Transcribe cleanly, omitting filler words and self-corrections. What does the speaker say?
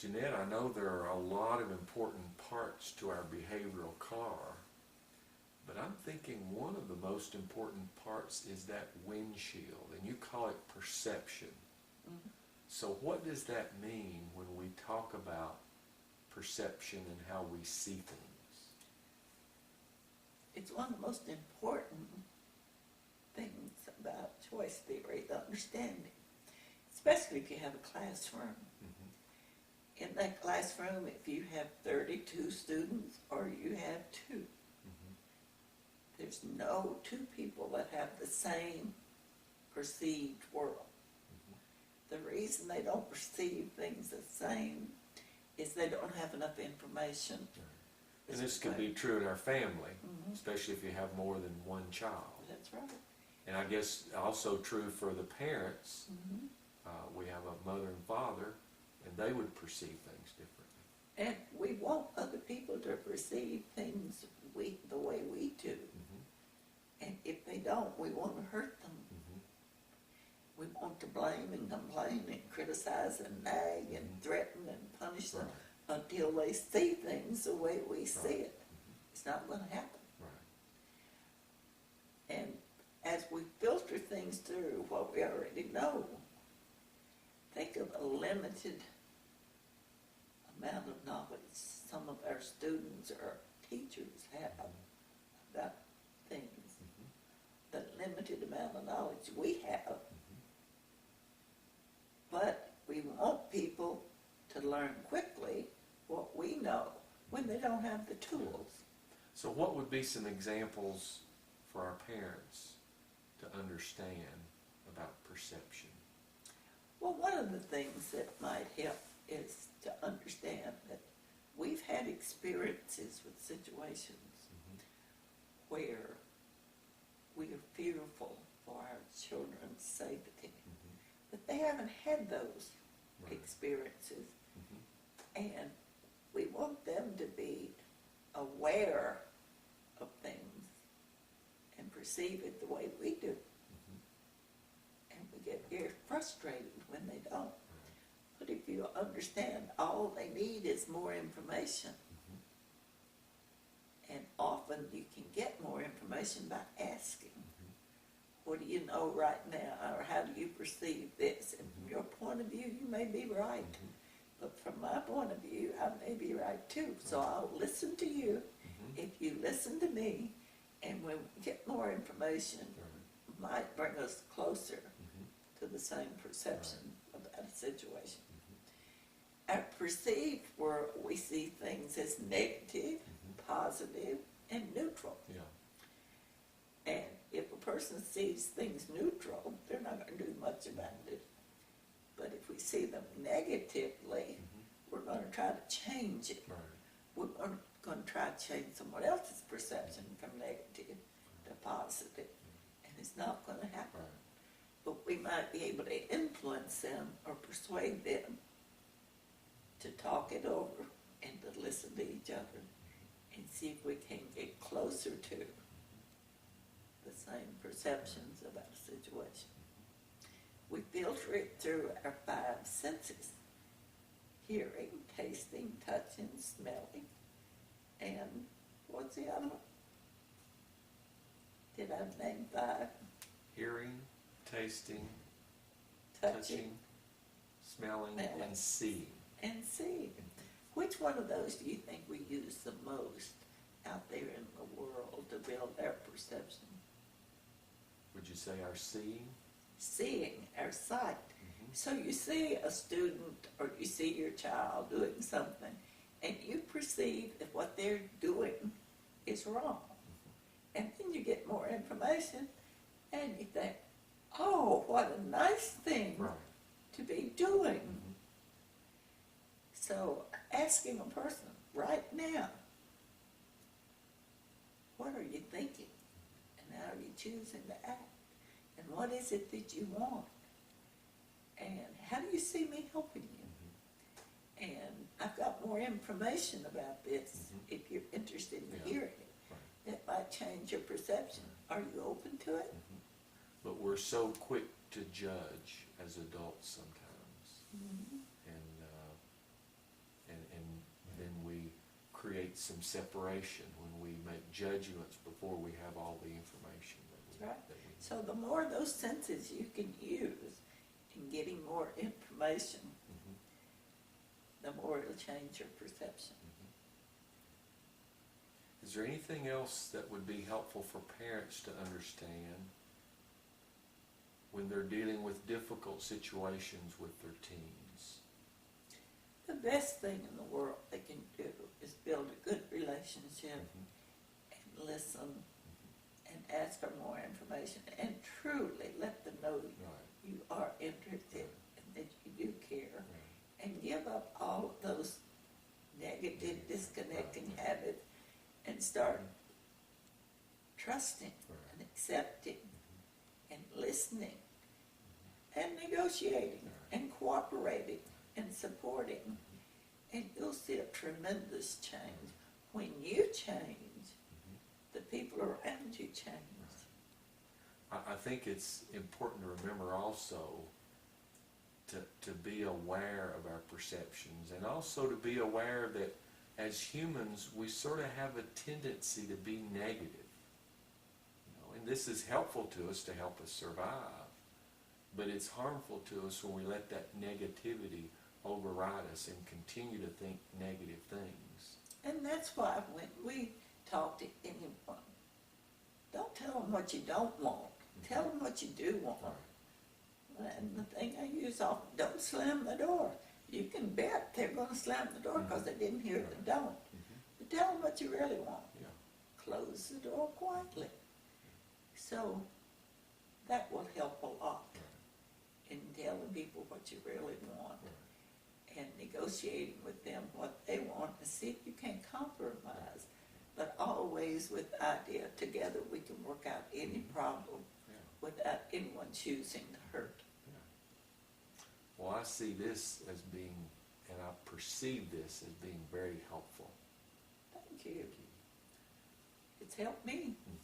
Jeanette, I know there are a lot of important parts to our behavioral car, but I'm thinking one of the most important parts is that windshield, and you call it perception. Mhm. So what does that mean when we talk about perception and how we see things? It's one of the most important things about choice theory, the understanding, especially if you have a classroom. Mm-hmm. In that classroom, if you have 32 students or you have two, Mm-hmm. there's no two people that have the same perceived world. Mm-hmm. The reason they don't perceive things the same is they don't have enough information. And this could be true in our family, Mhm. especially if you have more than one child. That's right. And I guess also true for the parents. Mhm. We have a mother and father, and they would perceive things differently. And we want other people to perceive things the way we do. Mm-hmm. And if they don't, we want to hurt them. Mm-hmm. We want to blame and complain and criticize and nag and Mhm. threaten and punish them Right. until they see things the way we see Right. it. It's not going to happen. Right. And as we filter things through what we already know, think of a limited amount of knowledge some of our students or teachers have about things, Mm-hmm. the limited amount of knowledge we have. Mm-hmm. But we want people to learn quickly what we know when they don't have the tools. So what would be some examples for our parents to understand about perception? Well, one of the things that might help is to understand that we've had experiences with situations Mm-hmm. where we are fearful for our children's safety, Mm-hmm. but they haven't had those Right. experiences, Mm-hmm. and we want them to be aware of things and perceive it the way we do, Mm-hmm. and we get very frustrated when they don't. Right. But if you understand all they need is more information, Mm-hmm. and often you can get more information by asking, Mm-hmm. what do you know right now, or how do you perceive this? And from Mhm. your point of view, you may be right, Mm-hmm. but from my point of view, I may be right too. So I'll listen to you Mm-hmm. if you listen to me, and when we get more information, Right. might bring us closer Mm-hmm. to the same perception about a situation. Mm-hmm. Our perceived world, we see things as negative, Mm-hmm. positive, and neutral. Yeah. And if a person sees things neutral, they're not going to do much about it. But if we see them negatively, Mm-hmm. we're going to try to change it. Right. We're going to try to change someone else's perception from negative to positive. And it's not going to happen. Right. But we might be able to influence them or persuade them to talk it over and to listen to each other and see if we can get closer to the same perceptions about a situation. We filter it through our 5 senses: hearing, tasting, touching, smelling, and what's the other one? Did I name 5? Hearing, tasting, Touching, smelling, Smelling. and seeing. and seeing. Which one of those do you think we use the most out there in the world to build our perception? Would you say our seeing? Seeing, our sight. Mm-hmm. So you see a student or you see your child doing something, and you perceive that what they're doing is wrong. And then you get more information, and you think, oh, what a nice thing Right. to be doing. Mm-hmm. So asking a person right now, what are you thinking? And how are you choosing to act? And what is it that you want? And how do you see me helping you? Mm-hmm. And I've got more information about this Mhm. if you're interested in Yeah. hearing it. Right. That might change your perception. Are you open to it? Mm-hmm. But we're so quick to judge as adults sometimes. Mm-hmm. And create some separation when we make judgments before we have all the information That's right. that we need. So the more those senses you can use in getting more information, Mhm, the more it'll change your perception. mhm. Is there anything else that would be helpful for parents to understand when they're dealing with difficult situations with their teens? The best thing in the world they can do is build a good relationship Mhm, and listen and ask for more information and truly let them know right, you are interested and that you do care, right, and give up all of those negative, disconnecting Right. habits and start trusting right. and accepting and listening and negotiating and cooperating and supporting. And you'll see a tremendous change. When you change, the people around you change. I think it's important to remember also to be aware of our perceptions, and also to be aware that as humans we sort of have a tendency to be negative. And this is helpful to us to help us survive, but it's harmful to us when we let that negativity override us and continue to think negative things. And that's why when we talk to anyone, don't tell them what you don't want. Tell them what you do want. And the thing I use often, don't slam the door. You can bet they're going to slam the door because they didn't hear the don't. But tell them what you really want. Yeah. Close the door quietly. So that will help a lot in telling people what you really want and negotiating with them what they want and see if you can compromise. But always with the idea together we can work out any problem without anyone choosing to hurt. Well, I see this as being, and I perceive this as being very helpful. Thank you. It's helped me. Mhm.